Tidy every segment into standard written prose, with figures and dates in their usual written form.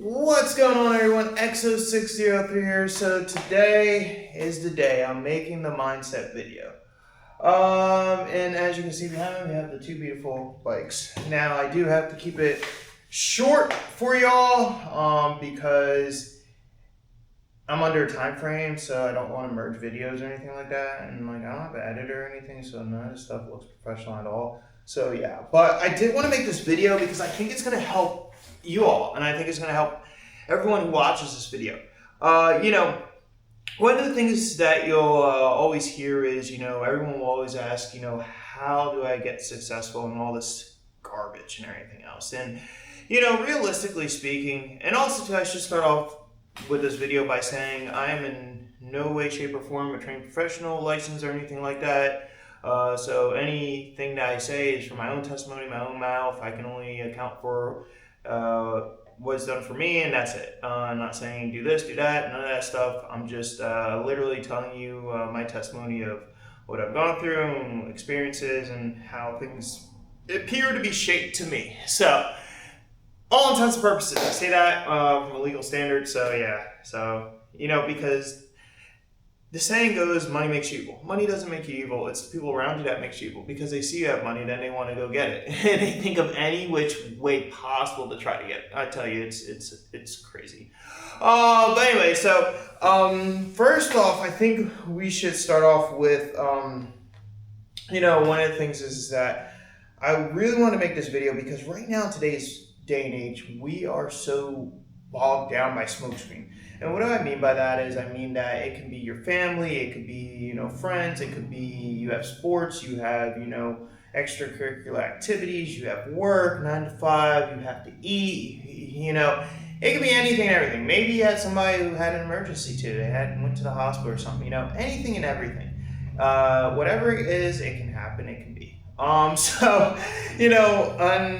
What's going on, everyone? XO603 here. So today is the day I'm making the mindset video. And as you can see behind me, we have the two beautiful bikes. Now I do have to keep it short for y'all because I'm under a time frame, so I don't want to merge videos or anything like that. And I don't have an editor or anything, so none of this stuff looks professional at all. So yeah, but I did want to make this video because I think it's going to help you all, and I think it's going to help everyone who watches this video. One of the things that you'll always hear is, everyone will always ask, how do I get successful and all this garbage and everything else. And, realistically speaking, and also too, I should start off with this video by saying I am in no way, shape, or form a trained professional, licensed, or anything like that. So anything that I say is from my own testimony, my own mouth. I can only account for what's done for me, and that's it. I'm not saying do this, do that, none of that stuff. I'm just literally telling you my testimony of what I've gone through and experiences and how things appear to be shaped to me. So, all intents and purposes, I say that from a legal standard. So yeah, because the saying goes, money makes you evil. Money doesn't make you evil. It's the people around you that makes you evil, because they see you have money, then they want to go get it. And they think of any which way possible to try to get it. I tell you, it's crazy. But anyway, so first off, I think we should start off with, one of the things is that I really want to make this video because right now, today's day and age, we are so bogged down by smokescreen. And what do I mean by that is, I mean that it can be your family, it could be, friends, it could be you have sports, you have, extracurricular activities, you have work, 9 to 5, you have to eat, it could be anything and everything. Maybe you had somebody who had an emergency too, went to the hospital or something, anything and everything. Whatever it is, it can happen, it can be. And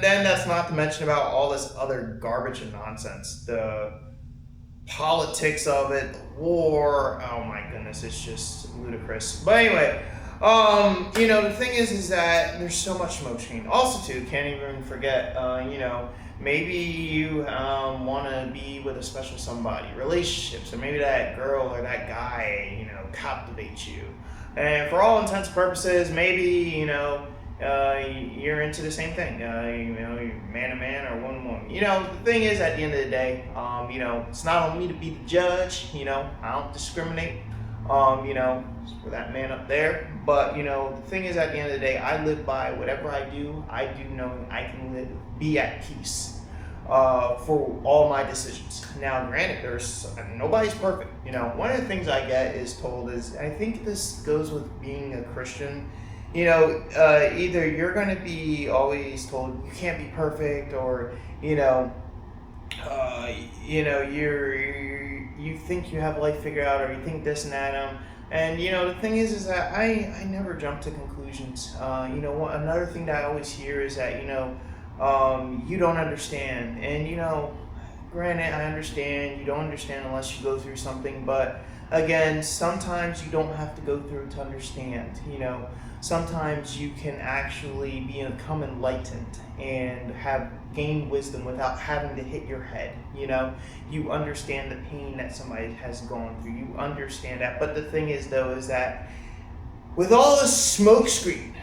then that's not to mention about all this other garbage and nonsense. The politics of it, the war, oh my goodness, it's just ludicrous. But anyway, the thing is that there's so much smokescreen. Also too, can't even forget, maybe you want to be with a special somebody, relationships, or maybe that girl or that guy, captivates you. And for all intents and purposes, maybe, you're into the same thing, you're man to man or woman to woman. The thing is, at the end of the day, it's not on me to be the judge, I don't discriminate, for that man up there. But, the thing is, at the end of the day, I live by whatever I do knowing I can be at peace for all my decisions. Now, granted, nobody's perfect. One of the things I get is told is, I think this goes with being a Christian, either you're going to be always told you can't be perfect, or you think you have life figured out, or you think this and that. And the thing is that I never jump to conclusions. Another thing that I always hear is that you don't understand, and granted, I understand you don't understand unless you go through something, but again, sometimes you don't have to go through to understand. Sometimes you can actually become enlightened and gain wisdom without having to hit your head. You understand the pain that somebody has gone through. You understand that. But the thing is, though, is that with all this smoke screen,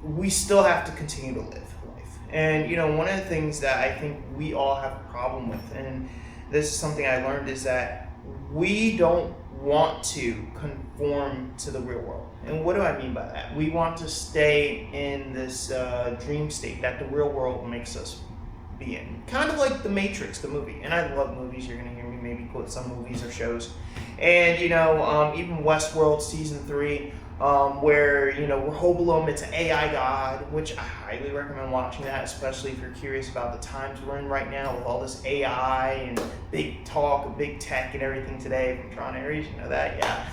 we still have to continue to live life. And, one of the things that I think we all have a problem with, and this is something I learned, is that we don't want to conform to the real world. And what do I mean by that? We want to stay in this dream state that the real world makes us be in. Kind of like The Matrix, the movie. And I love movies. You're going to hear me maybe quote some movies or shows. And, even Westworld Season 3, where, Rehoboam, it's an AI god, which I highly recommend watching that, especially if you're curious about the times we're in right now with all this AI and big talk, big tech and everything today from Tron Ares, that, yeah.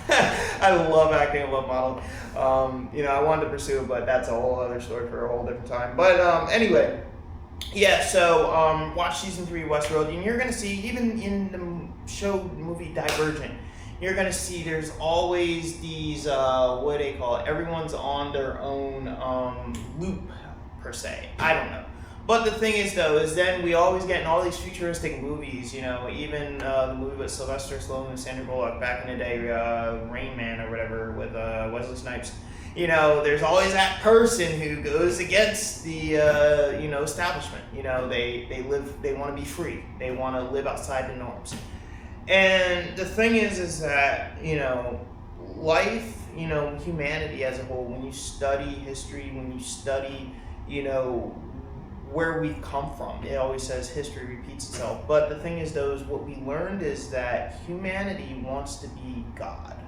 I love acting, I love modeling. I wanted to pursue it, but that's a whole other story for a whole different time. But anyway, yeah, so watch Season 3 of Westworld, and you're going to see, even in the movie Divergent, you're going to see there's always these, what do they call it? Everyone's on their own loop, per se. I don't know. But the thing is, though, is then we always get in all these futuristic movies, even the movie with Sylvester Stallone and Sandra Bullock back in the day, Rain Man or whatever, with Wesley Snipes. There's always that person who goes against the, establishment. They want to be free. They want to live outside the norms. And the thing is that, life, humanity as a whole, when you study history, when you study, where we've come from. It always says history repeats itself. But the thing is, though, is what we learned is that humanity wants to be God.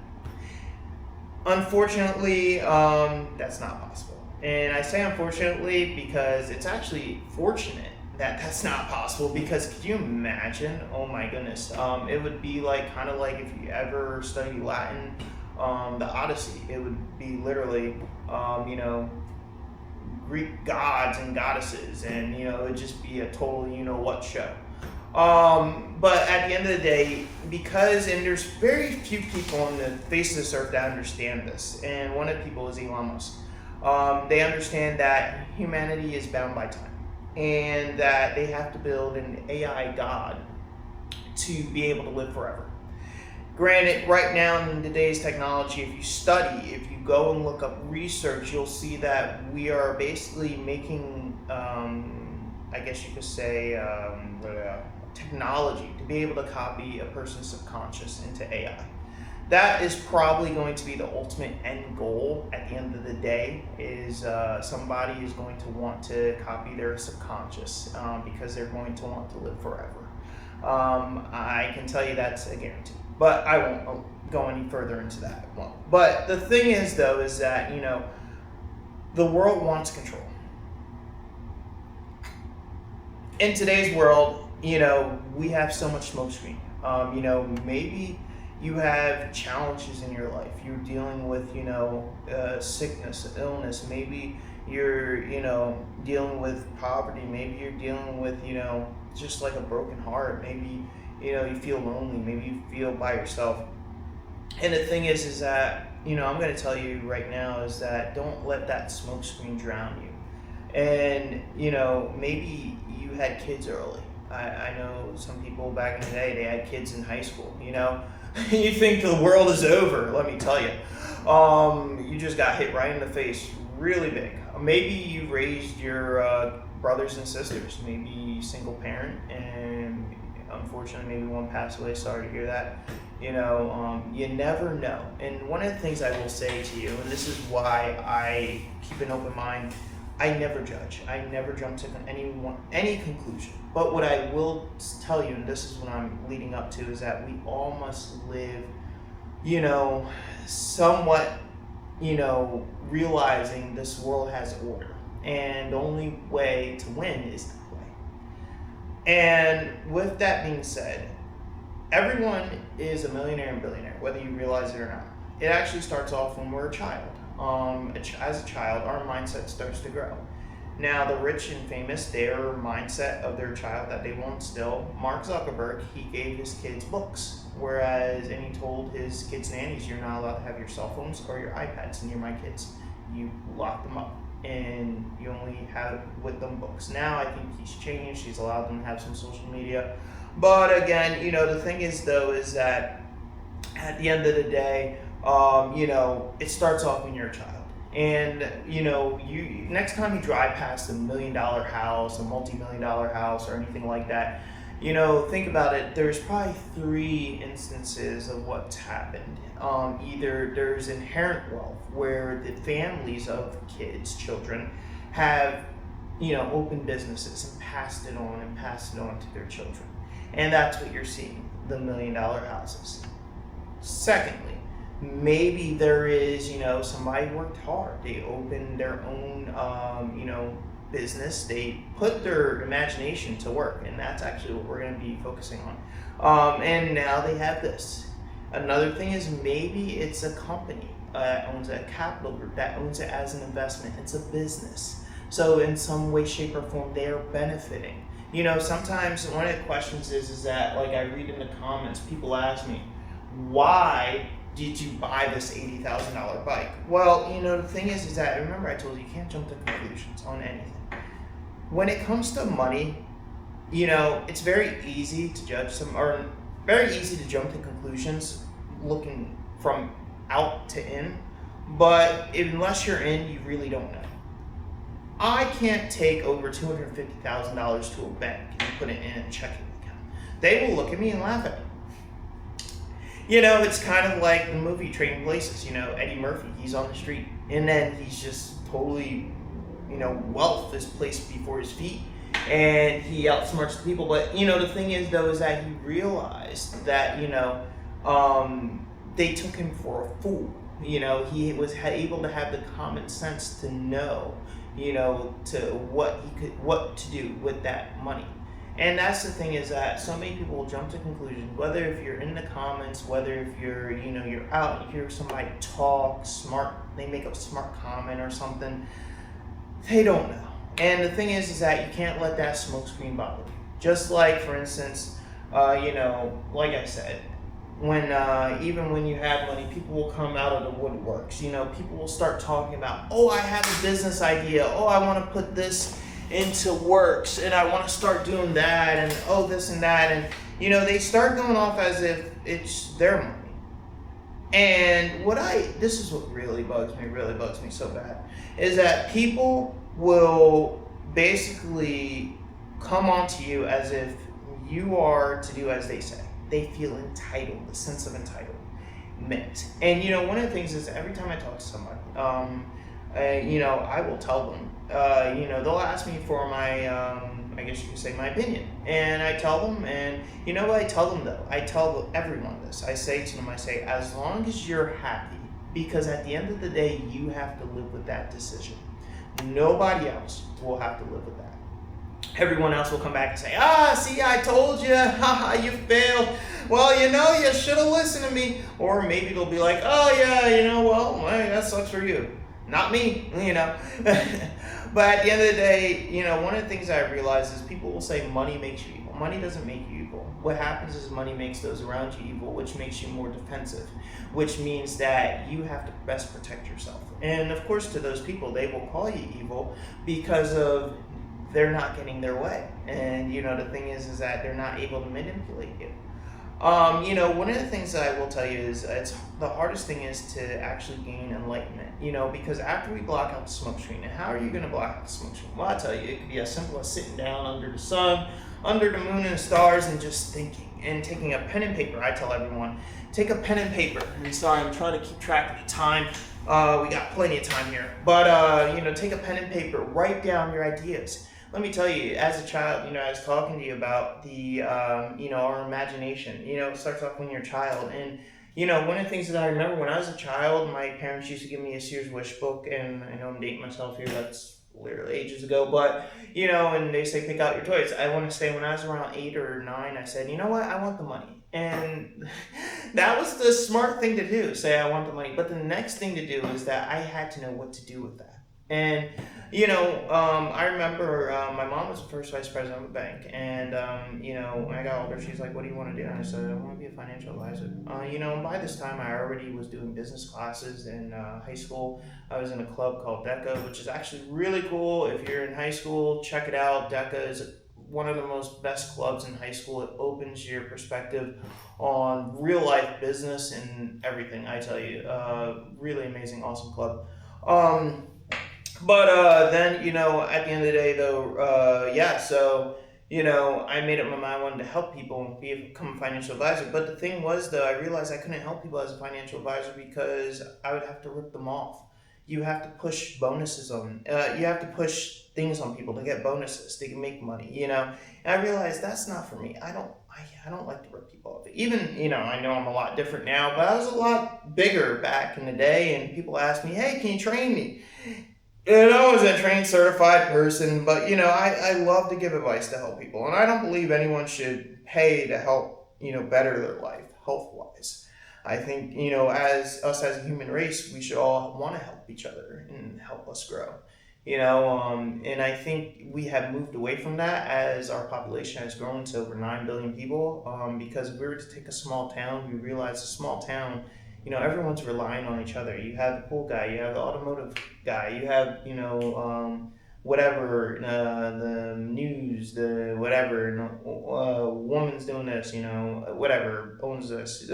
Unfortunately, that's not possible. And I say unfortunately because it's actually fortunate that that's not possible, because could you imagine? Oh my goodness. It would be kind of like if you ever study Latin, the Odyssey. It would be literally, Greek gods and goddesses, and it would just be a total what show. But at the end of the day, and there's very few people on the face of this earth that understand this, and one of the people is Elon Musk. They understand that humanity is bound by time, and that they have to build an AI god to be able to live forever. Granted, right now in today's technology, if you go and look up research, you'll see that we are basically making, I guess you could say, technology to be able to copy a person's subconscious into AI. That is probably going to be the ultimate end goal at the end of the day, is somebody is going to want to copy their subconscious because they're going to want to live forever. I can tell you that's a guarantee. But I won't go any further into that. But the thing is, though, is that, the world wants control. In today's world, we have so much smokescreen. Maybe you have challenges in your life. You're dealing with, sickness, illness. Maybe you're, dealing with poverty. Maybe you're dealing with, just like a broken heart. Maybe you feel lonely, maybe you feel by yourself. And the thing is that, I'm going to tell you right now is that don't let that smoke screen drown you. And, maybe you had kids early. I know some people back in the day, they had kids in high school, You think the world is over, let me tell you. You just got hit right in the face really big. Maybe you raised your brothers and sisters, maybe single parent, and unfortunately, maybe one passed away. Sorry to hear that. You never know. And one of the things I will say to you, and this is why I keep an open mind, I never judge. I never jump to any conclusion. But what I will tell you, and this is what I'm leading up to, is that we all must live, somewhat, realizing this world has order. And the only way to win is to play. And with that being said, everyone is a millionaire and billionaire, whether you realize it or not. It actually starts off when we're a child. As a child, our mindset starts to grow. Now, the rich and famous, their mindset of their child that they will instill. Mark Zuckerberg, he gave his kids books, and he told his kids' nannies, you're not allowed to have your cell phones or your iPads near my kids. You lock them up, and you only have with them books. Now, I think he's changed. He's allowed them to have some social media. But again, the thing is, though, is that at the end of the day, it starts off when you're a child. And, you next time you drive past a $1 million house, a multi-million-dollar house, or anything like that, think about it. There's probably 3 instances of what's happened. Either there's inherent wealth, where the families of children, have, opened businesses and passed it on to their children. And that's what you're seeing, the $1 million houses. Secondly, maybe there is, somebody worked hard. They opened their own, business. They put their imagination to work, and that's actually what we're going to be focusing on. And now they have this. Another thing is maybe it's a company that owns a capital group that owns it as an investment. It's a business. So in some way, shape, or form, they are benefiting. Sometimes one of the questions is that, like I read in the comments, people ask me, why did you buy this $80,000 bike? Well, the thing is that, remember I told you can't jump to conclusions on anything. when it comes to money, it's very easy to judge or very easy to jump to conclusions looking from out to in. But unless you're in, you really don't know. I can't take over $250,000 to a bank and put it in a checking account. They will look at me and laugh at me. It's kind of like the movie Trading Places. Eddie Murphy, he's on the street, and then he's just totally, wealth is placed before his feet, and he outsmarts the people. But, the thing is, though, is that he realized that, they took him for a fool. He was able to have the common sense to know, to what to do with that money. And that's the thing, is that so many people will jump to conclusions, whether if you're in the comments, whether if you're, you're out and you hear somebody talk smart, they make a smart comment or something, they don't know. And the thing is that you can't let that smokescreen bother you. Just like, for instance, like I said, when even when you have money, people will come out of the woodworks. People will start talking about, oh, I have a business idea. Oh, I want to put this into works, and I want to start doing that, and oh, this and that, and they start going off as if it's their money. And this is what really bugs me so bad, is that people will basically come onto you as if you are to do as they say. They feel entitled, the sense of entitlement. And one of the things is, every time I talk to somebody, I will tell them, they'll ask me for my, I guess you could say, my opinion. And I tell them, and what I tell them, though? I tell everyone this. I say to them, as long as you're happy, because at the end of the day, you have to live with that decision. Nobody else will have to live with that. Everyone else will come back and say, see, I told you, you failed. Well, you should have listened to me. Or maybe they'll be like, oh yeah, well, that sucks for you. Not me, But at the end of the day, one of the things I realize is people will say money makes you evil. Money doesn't make you evil. What happens is money makes those around you evil, which makes you more defensive, which means that you have to best protect yourself. And of course, to those people, they will call you evil because of they're not getting their way. And, the thing is that they're not able to manipulate you. One of the things that I will tell you is the hardest thing is to actually gain enlightenment, because after we block out the smoke screen, and how are you going to block out the smoke screen? Well, I tell you, it could be as simple as sitting down under the sun, under the moon and the stars, and just thinking and taking a pen and paper. I tell everyone, take a pen and paper. And sorry, I'm trying to keep track of the time. We got plenty of time here. But, take a pen and paper, write down your ideas. Let me tell you, as a child, I was talking to you about the, our imagination. It starts off when you're a child. And, one of the things that I remember when I was a child, my parents used to give me a Sears Wish book. And I know I'm dating myself here, that's literally ages ago. But, and they say, pick out your toys. I want to say when I was around 8 or 9, I said, you know what, I want the money. And that was the smart thing to do, say I want the money. But the next thing to do is that I had to know what to do with that. And, I remember my mom was the first vice president of a bank. And, when I got older, she's like, what do you want to do? And I said, I want to be a financial advisor. And by this time, I already was doing business classes in high school. I was in a club called DECA, which is actually really cool. If you're in high school, check it out. DECA is one of the most best clubs in high school. It opens your perspective on real life business and everything, I tell you. Really amazing, awesome club. But then, at the end of the day, though, so, I made up my mind I wanted to help people and become a financial advisor. But the thing was, though, I realized I couldn't help people as a financial advisor because I would have to rip them off. You have to push bonuses on, you have to push things on people to get bonuses. They can make money, And I realized that's not for me. I don't like to rip people off. Even, I know I'm a lot different now, but I was a lot bigger back in the day, and people asked me, hey, can you train me? And I was a trained, certified person, but, I love to give advice to help people. And I don't believe anyone should pay to help, better their life, health-wise. I think, as us as a human race, we should all want to help each other and help us grow. And I think we have moved away from that as our population has grown to over 9 billion people. Because if we were to take a small town, we realize a small town, everyone's relying on each other. You have the pool guy, you have the automotive guy, you have, whatever, the news, the whatever, woman's doing this, whatever, owns this.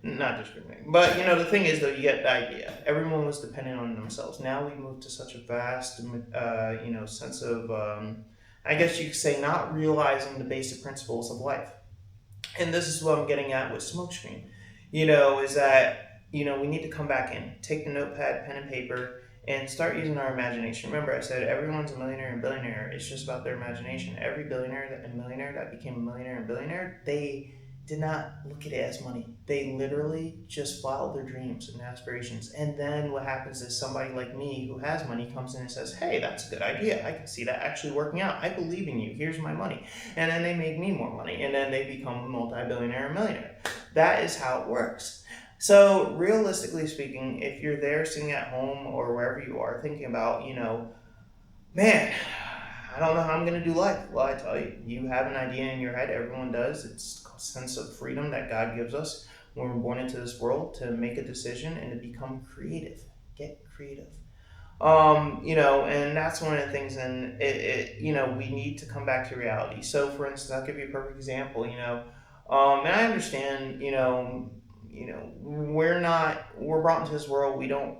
Not discriminating. But, the thing is, though, you get the idea. Everyone was dependent on themselves. Now we move to such a vast, sense of, I guess you could say, not realizing the basic principles of life. And this is what I'm getting at with smokescreen, is that, we need to come back in, take the notepad, pen and paper, and start using our imagination. Remember, I said everyone's a millionaire and billionaire. It's just about their imagination. Every billionaire and millionaire that became a millionaire and billionaire, they did not look at it as money. They literally just followed their dreams and aspirations. And then what happens is somebody like me who has money comes in and says, hey, that's a good idea. I can see that actually working out. I believe in you. Here's my money. And then they make me more money. And then they become a multi-billionaire and millionaire. That is how it works. So realistically speaking, if you're there sitting at home or wherever you are thinking about, man, I don't know how I'm going to do life. Well, I tell you, you have an idea in your head. Everyone does. It's a sense of freedom that God gives us when we're born into this world to make a decision and to become creative. Get creative. And that's one of the things, and we need to come back to reality. So for instance, I'll give you a perfect example, and I understand, we're brought into this world. We don't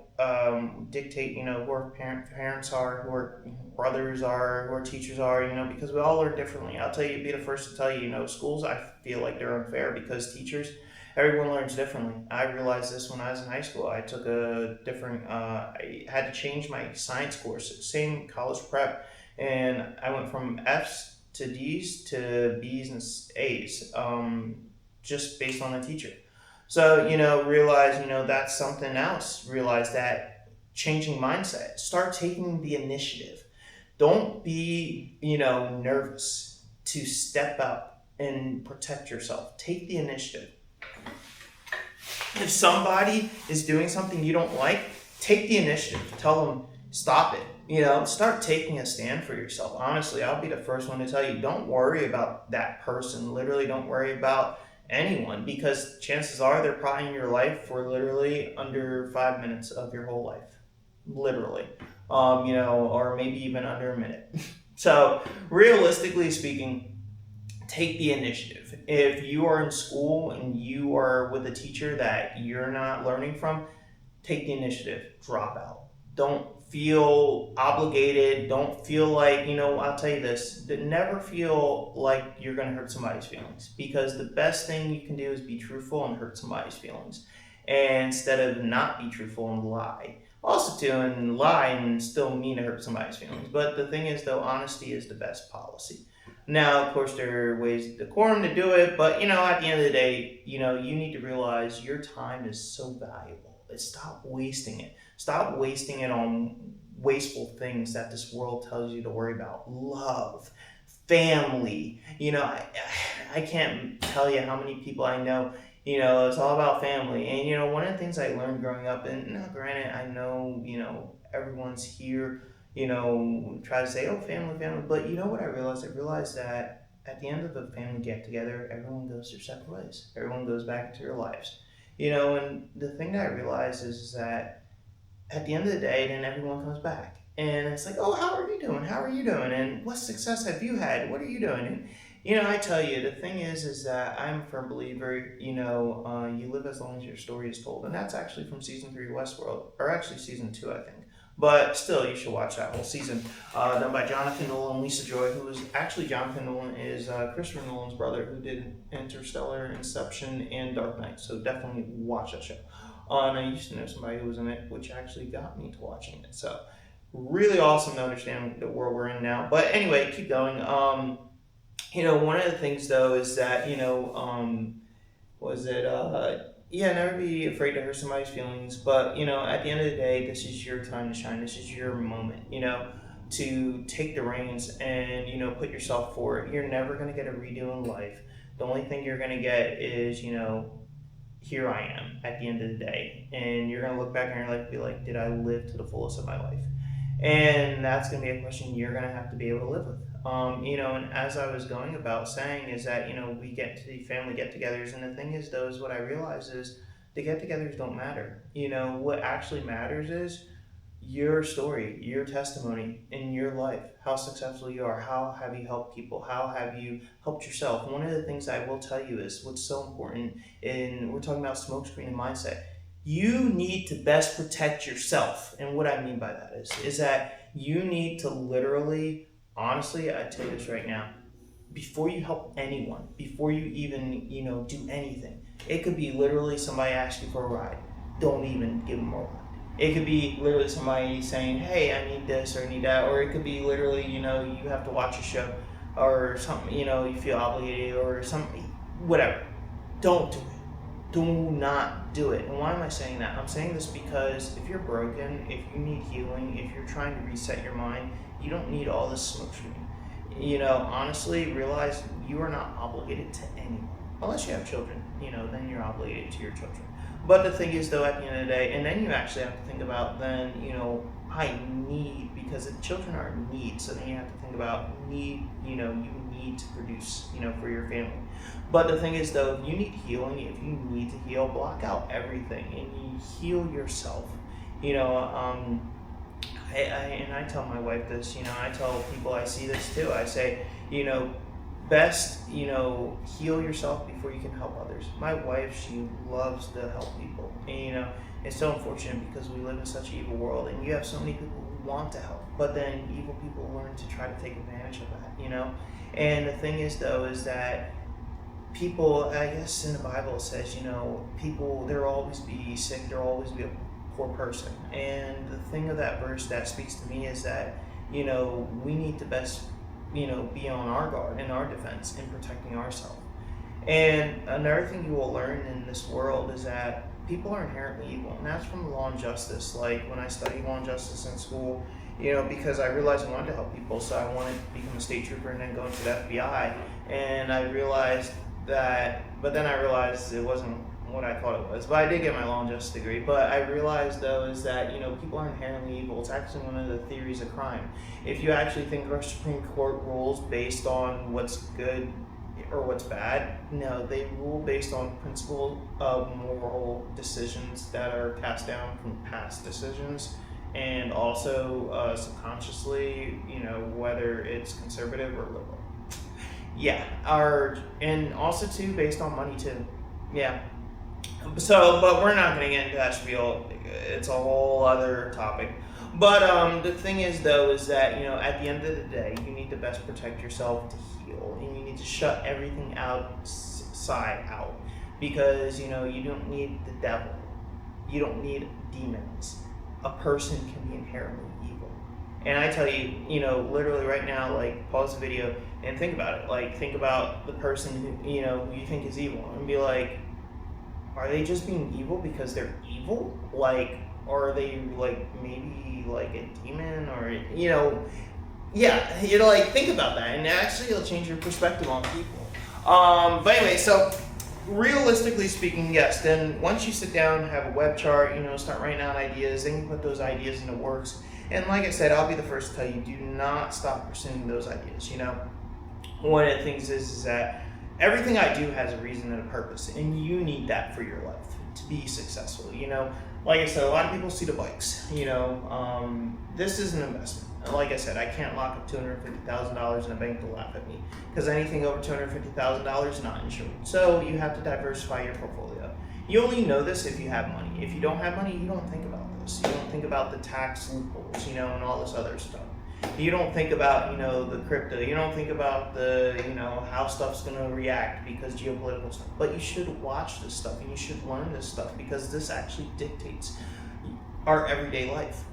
dictate, who our parents are, who our brothers are, who our teachers are, because we all learn differently. I'll tell you, be the first to tell you, schools, I feel like they're unfair because teachers, everyone learns differently. I realized this when I was in high school. I took a different, I had to change my science course, same college prep, and I went from F's to D's to B's and A's, just based on the teacher. So, realize, that's something else. Realize that changing mindset, start taking the initiative. Don't be, nervous to step up and protect yourself. Take the initiative. If somebody is doing something you don't like, take the initiative. Tell them, stop it. Start taking a stand for yourself. Honestly, I'll be the first one to tell you, don't worry about that person. Literally, don't worry about anyone, because chances are they're probably in your life for literally under 5 minutes of your whole life. Literally. Or maybe even under a minute. So, realistically speaking, take the initiative. If you are in school and you are with a teacher that you're not learning from, take the initiative. Drop out. Don't feel obligated. Don't feel like, I'll tell you this, never feel like you're going to hurt somebody's feelings, because the best thing you can do is be truthful and hurt somebody's feelings, and instead of not be truthful and lie. Also too, and lie and still mean to hurt somebody's feelings. But the thing is, though, honesty is the best policy. Now, of course, there are ways decorum to do it, but, at the end of the day, you need to realize your time is so valuable. Stop wasting it. Stop wasting it on wasteful things that this world tells you to worry about. Love, family. I can't tell you how many people I know, it's all about family. And, one of the things I learned growing up, and now granted, I know, everyone's here, try to say, oh, family, but what I realized? I realized that at the end of the family get-together, everyone goes their separate ways. Everyone goes back into their lives. And the thing that I realized is that at the end of the day, then everyone comes back. And it's like, oh, how are you doing? How are you doing? And what success have you had? What are you doing? And, I tell you, the thing is that I'm a firm believer, you live as long as your story is told. And that's actually from season 3 of Westworld, or actually season 2, I think. But still, you should watch that whole season. Done by Jonathan Nolan and Lisa Joy, who is actually, Jonathan Nolan is Christopher Nolan's brother, who did Interstellar, Inception, and Dark Knight. So definitely watch that show. And I used to know somebody who was in it, which actually got me to watching it. So really awesome to understand the world we're in now. But anyway, keep going. One of the things, though, is that, never be afraid to hurt somebody's feelings. But, at the end of the day, this is your time to shine. This is your moment, to take the reins and, put yourself forward. You're never going to get a redo in life. The only thing you're going to get is, here I am at the end of the day. And you're going to look back in your life and be like, did I live to the fullest of my life? And that's going to be a question you're going to have to be able to live with. And as I was going about saying is that, we get to the family get-togethers, and the thing is, though, is what I realize is the get-togethers don't matter. What actually matters is your story, your testimony in your life, how successful you are, how have you helped people, how have you helped yourself. One of the things I will tell you is what's so important, and we're talking about smokescreen and mindset. You need to best protect yourself. And what I mean by that is that you need to literally, honestly, I tell you this right now, before you help anyone, before you even, do anything, it could be literally somebody asks you for a ride. Don't even give them a ride. It could be literally somebody saying, hey, I need this or I need that. Or it could be literally, you have to watch a show or something, you feel obligated or something, whatever. Don't do it. Do not do it. And why am I saying that? I'm saying this because if you're broken, if you need healing, if you're trying to reset your mind, you don't need all this smoke screen. Honestly, realize you are not obligated to anyone. Unless you have children, then you're obligated to your children. But the thing is, though, at the end of the day, and then you actually have to think about then, I need, because the children are in need, so then you have to think about need, you need to produce, for your family. But the thing is, though, if you need healing, if you need to heal, block out everything and you heal yourself. And I tell my wife this, I tell people I see this too. I say, best, heal yourself before you can help others. My wife, she loves to help people. And, it's so unfortunate because we live in such an evil world and you have so many people who want to help, but then evil people learn to try to take advantage of that, And the thing is, though, is that people, I guess in the Bible it says, people, there will always be sick, there will always be a poor person. And the thing of that verse that speaks to me is that, we need to best, be on our guard, in our defense, in protecting ourselves. And another thing you will learn in this world is that people are inherently evil, and that's from law and justice. Like when I studied law and justice in school, because I realized I wanted to help people, so I wanted to become a state trooper and then go into the FBI. And I realized but then I realized it wasn't what I thought it was. But I did get my law and justice degree. But I realized, though, is that, people are inherently evil. It's actually one of the theories of crime. If you actually think our Supreme Court rules based on what's good or what's bad, no, they rule based on principle of moral decisions that are passed down from past decisions. And also subconsciously, whether it's conservative or liberal. Yeah, and also too based on money too. Yeah. So, but we're not going to get into that spiel. It's a whole other topic. But the thing is, though, is that, at the end of the day, you need to best protect yourself to heal. And you need to shut everything outside out. Because, you don't need the devil. You don't need demons. A person can be inherently evil. And I tell you, literally right now, like, pause the video and think about it. Like, think about the person who, you think is evil. And be like, are they just being evil because they're evil? Like, or are they, like, maybe, like, a demon? Or, yeah, like, think about that. And actually, it'll change your perspective on people. But anyway, so realistically speaking, yes, then once you sit down, have a web chart, start writing down ideas, then you put those ideas into works. And like I said, I'll be the first to tell you, do not stop pursuing those ideas. One of the things is that everything I do has a reason and a purpose, and you need that for your life to be successful. Like I said, a lot of people see the bikes. This is an investment. Like I said, I can't lock up $250,000 in a bank to laugh at me, because anything over $250,000 is not insured. So you have to diversify your portfolio. You only know this if you have money. If you don't have money, you don't think about this. You don't think about the tax loopholes, and all this other stuff. You don't think about, the crypto. You don't think about the, how stuff's going to react because geopolitical stuff. But you should watch this stuff and you should learn this stuff because this actually dictates our everyday life.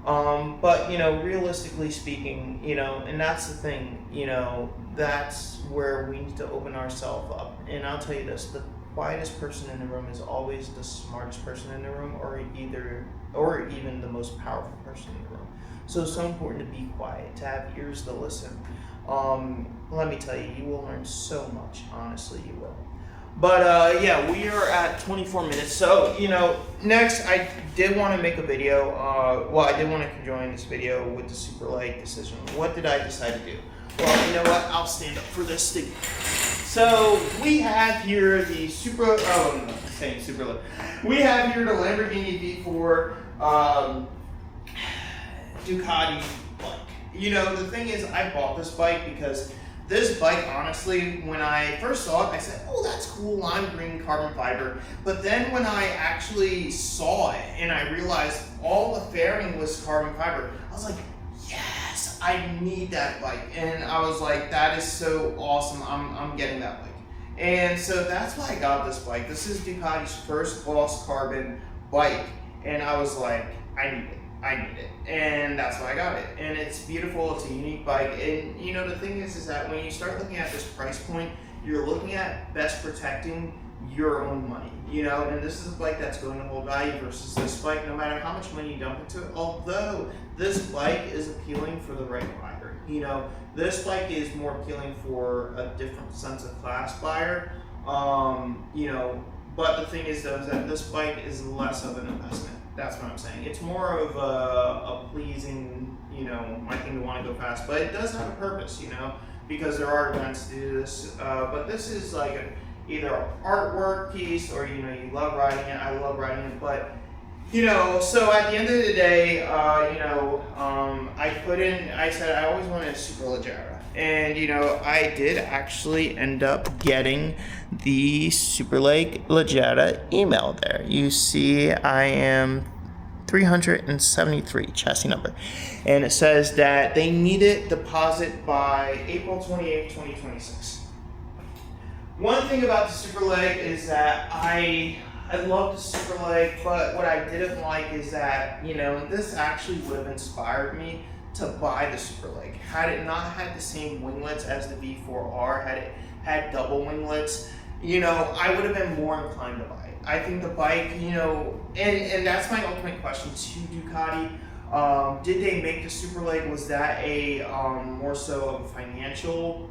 But, realistically speaking, and that's the thing, that's where we need to open ourselves up. And I'll tell you this, the quietest person in the room is always the smartest person in the room, or even the most powerful person in the room. So it's so important to be quiet, to have ears to listen. Let me tell you, you will learn so much. Honestly, you will. But yeah, we are at 24 minutes. So, next I did want to make a video. I did want to conjoin this video with the super light decision. What did I decide to do? Well, you know what? I'll stand up for this thing. So we have here the we have here the Lamborghini V4. Ducati bike. You know, the thing is, I bought this bike because this bike, honestly, when I first saw it, I said, oh, that's cool, lime green carbon fiber. But then when I actually saw it and I realized all the fairing was carbon fiber, I was like, yes, I need that bike. And I was like, that is so awesome, I'm getting that bike. And so that's why I got this bike. This is Ducati's first gloss carbon bike. And I was like, I need it. And that's why I got it. And it's beautiful, it's a unique bike. And you know, the thing is that when you start looking at this price point, you're looking at best protecting your own money, you know, and this is a bike that's going to hold value versus this bike, no matter how much money you dump into it. Although this bike is appealing for the right buyer, you know, this bike is more appealing for a different sense of class buyer, you know, but the thing is though, is that this bike is less of an investment. That's what I'm saying. It's more of a pleasing, you know, my thing to want to go fast, but it does have a purpose, you know, because there are events to do this, but this is like either an artwork piece or, you know, you love riding it. I love riding it, but, you know, so at the end of the day, you know, I said I always wanted a Superleggera. And, you know, I did actually end up getting the Superleggera email there. You see, I am 373 chassis number. And it says that they need it deposit by April 28th, 2026. One thing about the Superleg is that I love the Superleg, but what I didn't like is that, you know, this actually would have inspired me to buy the Superleg. Had it not had the same winglets as the V4R, had it had double winglets, you know, I would have been more inclined to buy it. I think the bike, you know, and that's my ultimate question to Ducati. Did they make the Superleg? Was that a more so of a financial,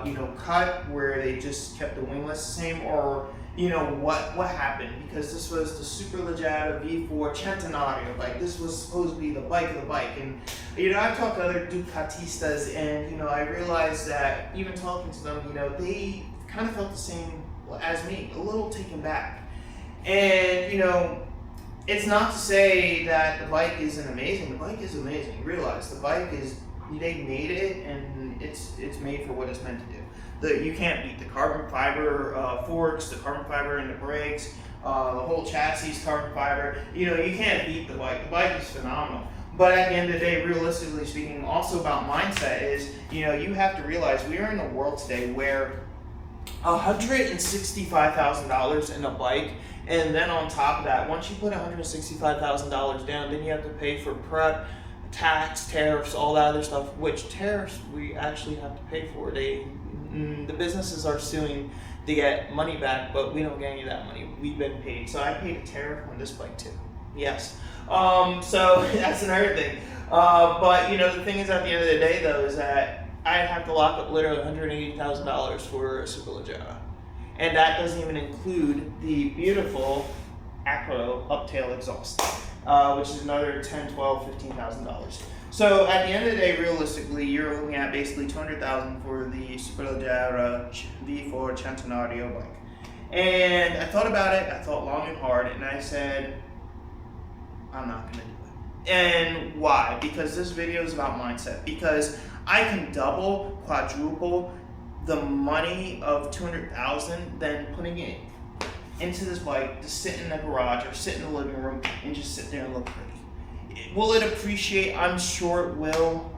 you know, cut where they just kept the winglets the same, or you know what happened? Because this was the Superleggera V4 Centenario bike. This was supposed to be the bike of the bike, and you know, I've talked to other Ducatistas, and you know, I realized that even talking to them, you know, they kind of felt the same as me, a little taken back. And you know, it's not to say that the bike isn't amazing. The bike is amazing. Realize the bike is, they made it, and it's made for what it's meant to do. You can't beat the carbon fiber forks, the carbon fiber in the brakes, the whole chassis is carbon fiber. You know, you can't beat the bike. The bike is phenomenal. But at the end of the day, realistically speaking, also about mindset is, you know, you have to realize we are in a world today where $165,000 in a bike, and then on top of that, once you put $165,000 down, then you have to pay for prep, tax, tariffs, all that other stuff, which tariffs we actually have to pay for. The businesses are suing to get money back, but we don't get any of that money. We've been paid. So I paid a tariff on this bike too. Yes. So that's another thing. But you know, the thing is, at the end of the day though, is that I have to lock up literally $180,000 for a Superleggera. And that doesn't even include the beautiful Acro uptail exhaust, which is another $10,000, $12,000, $15,000. So at the end of the day, realistically, you're looking at basically $200,000 for the Superleggera V4 Centenario bike. And I thought about it, I thought long and hard, and I said, I'm not gonna do it. And why? Because this video is about mindset. Because I can double, quadruple the money of $200,000 than putting it into this bike to sit in the garage or sit in the living room and just sit there and look pretty. Will it appreciate? I'm sure it will.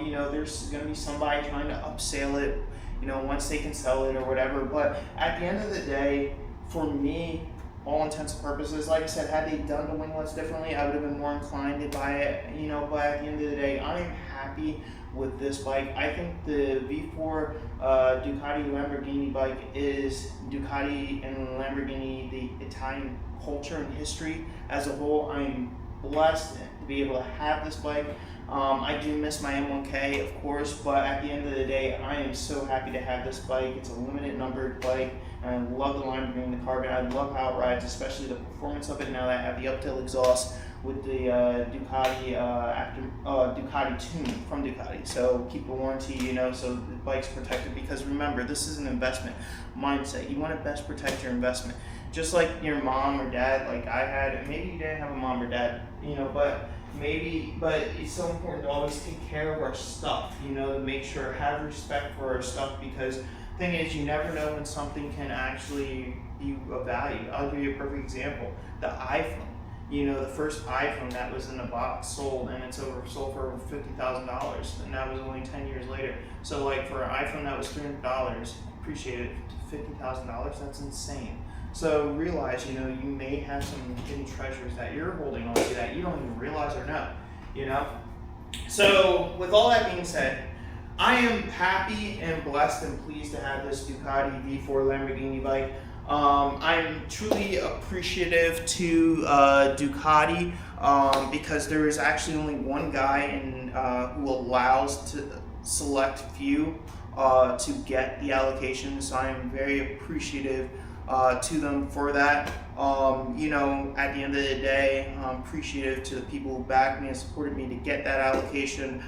You know, there's going to be somebody trying to upsell it, you know, once they can sell it or whatever. But at the end of the day, for me, all intents and purposes, like I said, had they done the winglets differently, I would have been more inclined to buy it, you know, but at the end of the day, I am happy with this bike. I think the V4 Ducati Lamborghini bike is Ducati and Lamborghini, the Italian culture and history as a whole. I'm blessed to be able to have this bike. I do miss my M1K, of course, but at the end of the day, I am so happy to have this bike. It's a limited numbered bike, and I love the lime green, the carbon. I love how it rides, especially the performance of it now that I have the uptail exhaust with the Ducati Ducati tune from Ducati. So keep the warranty, you know, so the bike's protected, because remember, this is an investment mindset. You want to best protect your investment. Just like your mom or dad, like I had, maybe you didn't have a mom or dad, you know, but maybe, but it's so important to always take care of our stuff, to make sure, have respect for our stuff, because the thing is, you never know when something can actually be of value. I'll give you a perfect example. The iPhone. The first iPhone that was in a box sold, and sold for over $50,000, and that was only 10 years later. So, like, for an iPhone that was $300, appreciated to $50,000, that's insane. So realize, you may have some hidden treasures that you're holding on to that you don't even realize or know, you know? So with all that being said, I am happy and blessed and pleased to have this Ducati V4 Lamborghini bike. I'm truly appreciative to Ducati because there is actually only one guy who allows to select few to get the allocation. So I am very appreciative to them for that. At the end of the day, I'm appreciative to the people who backed me and supported me to get that allocation.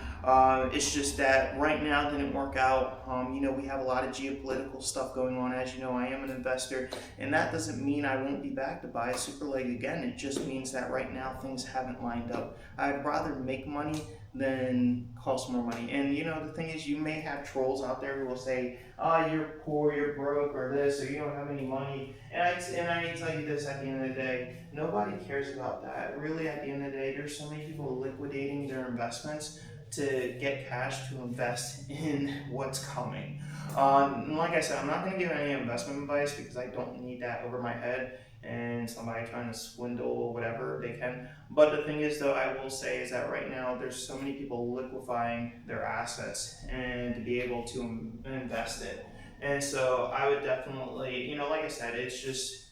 It's just that right now it didn't work out. We have a lot of geopolitical stuff going on. As you know, I am an investor, and that doesn't mean I won't be back to buy a super leg again. It just means that right now things haven't lined up. I'd rather make money than cost more money. And the thing is, you may have trolls out there who will say, "Oh, you're poor, you're broke, or this, or you don't have any money." And I tell you this: at the end of the day, nobody cares about that. Really, at the end of the day, there's so many people liquidating their investments to get cash to invest in what's coming. And like I said, I'm not going to give any investment advice because I don't need that over my head and somebody trying to swindle whatever they can. But the thing is, though, I will say is that right now there's so many people liquefying their assets and to be able to invest it. And so I would definitely, like I said, it's just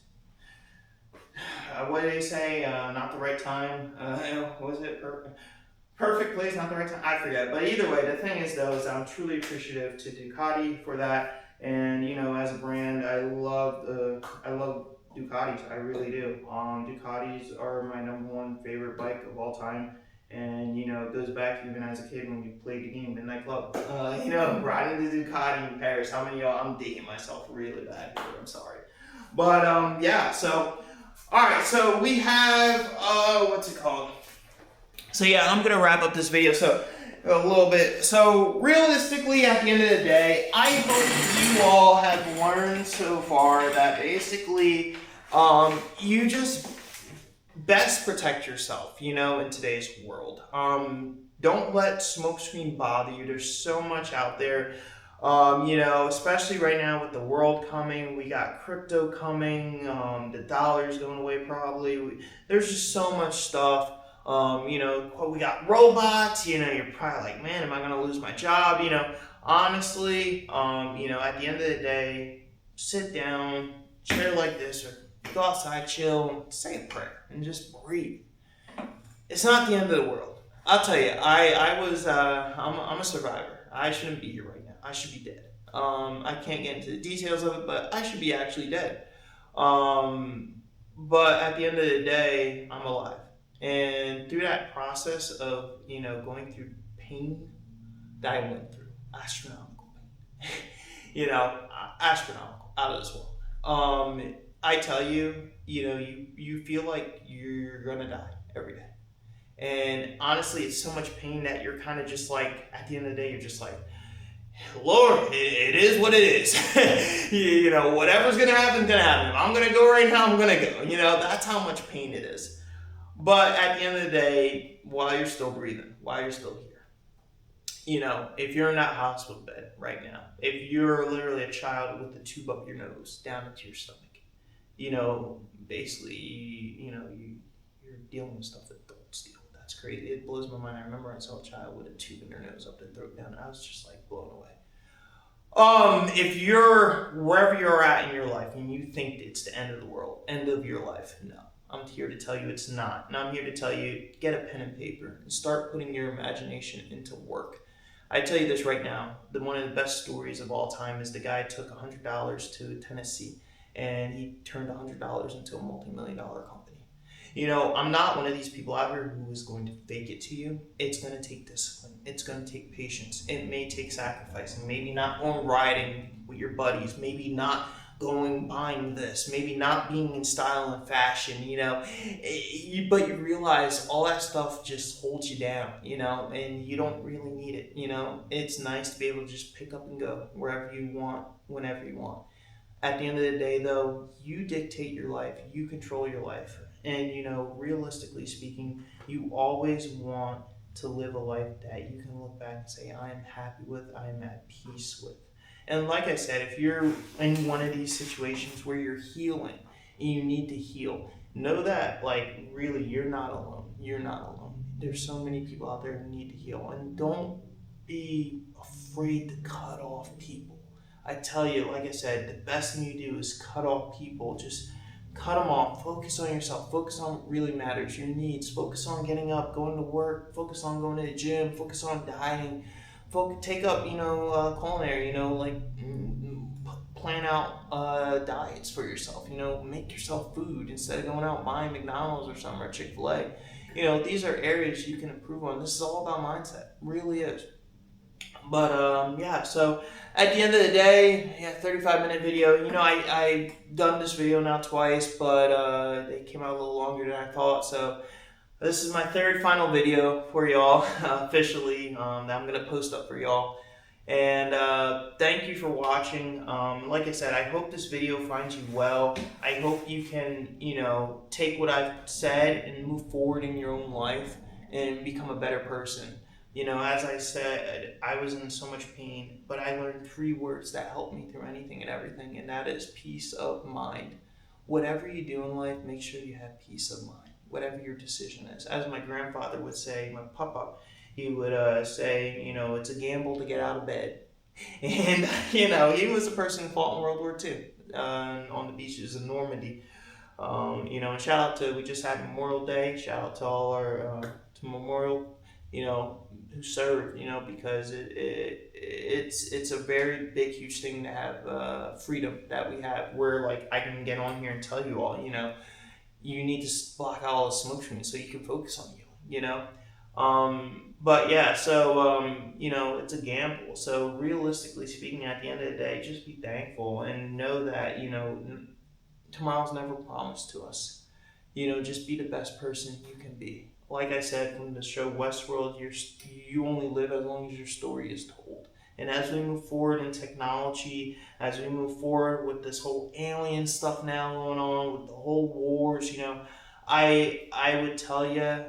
what do they say? Not the right time. What was it? Perfect place, not the right time. I forget. But either way, the thing is, though, is I'm truly appreciative to Ducati for that. And as a brand, I love Ducatis. I really do. Ducatis are my number one favorite bike of all time. And it goes back even as a kid when we played the game Midnight Club. Riding the Ducati in Paris. How many of y'all? I'm dating myself really bad here. I'm sorry. But yeah. So all right. So we have what's it called? So yeah, I'm gonna wrap up this video. So a little bit. So realistically, at the end of the day, I hope you all have learned so far that basically, you just best protect yourself. In today's world. Don't let smokescreen bother you. There's so much out there. Especially right now with the world coming, we got crypto coming. The dollar's going away probably. There's just so much stuff. We got robots, you're probably like, man, am I going to lose my job? Honestly, at the end of the day, sit down, chair like this, or go outside, chill, say a prayer, and just breathe. It's not the end of the world. I'll tell you, I'm a survivor. I shouldn't be here right now. I should be dead. I can't get into the details of it, but I should be actually dead. But at the end of the day, I'm alive. And through that process of, going through pain that I went through, astronomical pain, astronomical, out of this world. I tell you, you feel like you're going to die every day. And honestly, it's so much pain that you're kind of just like, at the end of the day, you're just like, Lord, it is what it is. Whatever's going to happen, going to happen. If I'm going to go right now, I'm going to go. That's how much pain it is. But at the end of the day, while you're still breathing, while you're still here, if you're in that hospital bed right now, if you're literally a child with a tube up your nose down into your stomach, basically, you're dealing with stuff that adults deal with. That's crazy. It blows my mind. I remember I saw a child with a tube in their nose up their throat down. I was just like blown away. If you're wherever you're at in your life and you think it's the end of the world, end of your life, no. I'm here to tell you it's not. And I'm here to tell you, get a pen and paper and start putting your imagination into work. I tell you this right now, one of the best stories of all time is the guy took $100 to Tennessee and he turned $100 into a multi-million-dollar company. I'm not one of these people out here who is going to fake it to you. It's going to take discipline. It's going to take patience. It may take sacrifice, and maybe not on riding with your buddies, maybe not buying this, maybe not being in style and fashion, but you realize all that stuff just holds you down, and you don't really need it, It's nice to be able to just pick up and go wherever you want, whenever you want. At the end of the day, though, you dictate your life, you control your life. And, realistically speaking, you always want to live a life that you can look back and say, I am happy with, I am at peace with. And like I said, if you're in one of these situations where you're healing and you need to heal, know that, like, really, you're not alone. You're not alone. There's so many people out there who need to heal. And don't be afraid to cut off people. I tell you, like I said, the best thing you do is cut off people. Just cut them off. Focus on yourself. Focus on what really matters, your needs. Focus on getting up, going to work. Focus on going to the gym. Focus on dieting. Take up, culinary, plan out diets for yourself. Make yourself food instead of going out buying McDonald's or something, or Chick-fil-A. These are areas you can improve on. This is all about mindset. It really is. But so at the end of the day, 35-minute video. I've done this video now twice, but they came out a little longer than I thought. So this is my third final video for y'all, officially, that I'm going to post up for y'all. And thank you for watching. Like I said, I hope this video finds you well. I hope you can, take what I've said and move forward in your own life and become a better person. As I said, I was in so much pain, but I learned 3 words that helped me through anything and everything, and that is peace of mind. Whatever you do in life, make sure you have peace of mind, whatever your decision is. As my grandfather would say, my papa, he would say, it's a gamble to get out of bed. And, he was a person who fought in World War II on the beaches of Normandy. And shout out to, we just had Memorial Day, shout out to all our, to Memorial, who served, because it's a very big, huge thing to have freedom that we have, where, like, I can get on here and tell you all, you need to block out all the smoke from you so you can focus on you, but yeah, so, it's a gamble. So realistically speaking, at the end of the day, just be thankful and know that, tomorrow's never promised to us. Just be the best person you can be. Like I said from the show Westworld, you only live as long as your story is told. And as we move forward in technology, as we move forward with this whole alien stuff now going on, with the whole wars, I would tell you,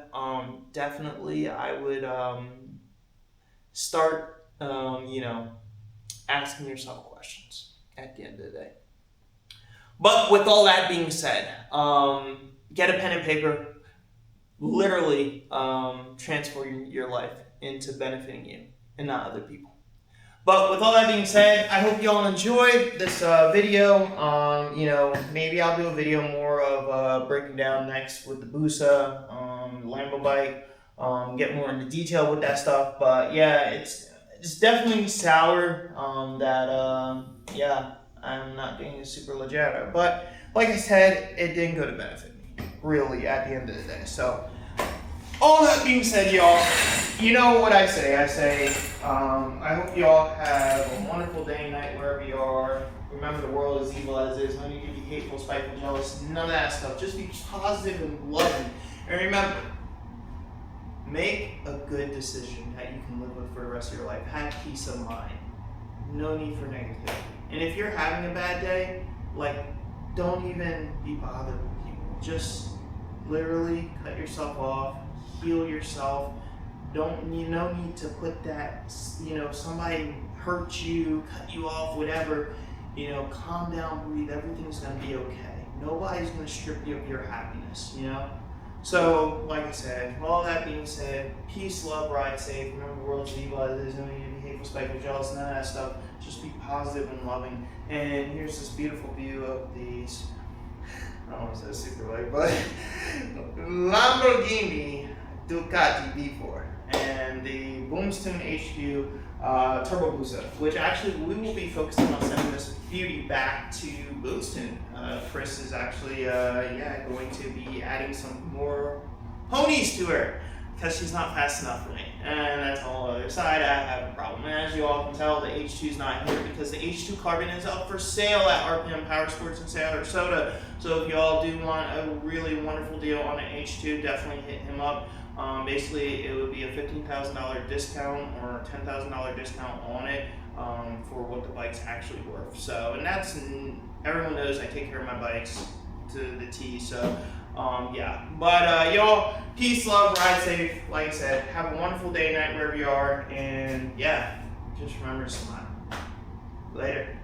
definitely I would start, asking yourself questions at the end of the day. But with all that being said, get a pen and paper. Literally transform your life into benefiting you and not other people. But with all that being said, I hope you all enjoyed this video. Maybe I'll do a video more of breaking down next with the Busa, Lambo bike, get more into detail with that stuff. But yeah, it's definitely sour that I'm not getting a Superleggera. But like I said, it didn't go to benefit me, really, at the end of the day. So all that being said, y'all, you know what I say. I say, I hope you all have a wonderful day and night wherever you are. Remember, the world is evil as is. No need to be hateful, spiteful, jealous, none of that stuff. Just be positive and loving. And remember, make a good decision that you can live with for the rest of your life. Have peace of mind. No need for negativity. And if you're having a bad day, don't even be bothered with people. Just literally cut yourself off. Heal yourself. No need to put that, somebody hurt you, cut you off, whatever. Calm down, breathe. Everything's going to be okay. Nobody's going to strip you of your happiness, So, like I said, all that being said, peace, love, ride safe. Remember, the world's evil as it is. No need to be hateful, spiteful, jealous, none of that stuff. Just be positive and loving. And here's this beautiful view of these, I don't want to say super light, but Lamborghini Ducati V4 and the Boomstoon HQ Turbo Busa, which actually we will be focusing on sending this beauty back to Boomstoon. Chris is actually going to be adding some more ponies to her because she's not fast enough for me. And that's a whole other side. I have a problem. And as you all can tell, the H2 is not here because the H2 Carbon is up for sale at RPM Power Sports in Sarasota. So if you all do want a really wonderful deal on an H2, definitely hit him up. Basically, it would be a $15,000 discount or a $10,000 discount on it for what the bike's actually worth. So, and that's, everyone knows I take care of my bikes to the T. So, yeah. But y'all, peace, love, ride safe. Like I said, have a wonderful day, night, wherever you are. And yeah, just remember to smile. Later.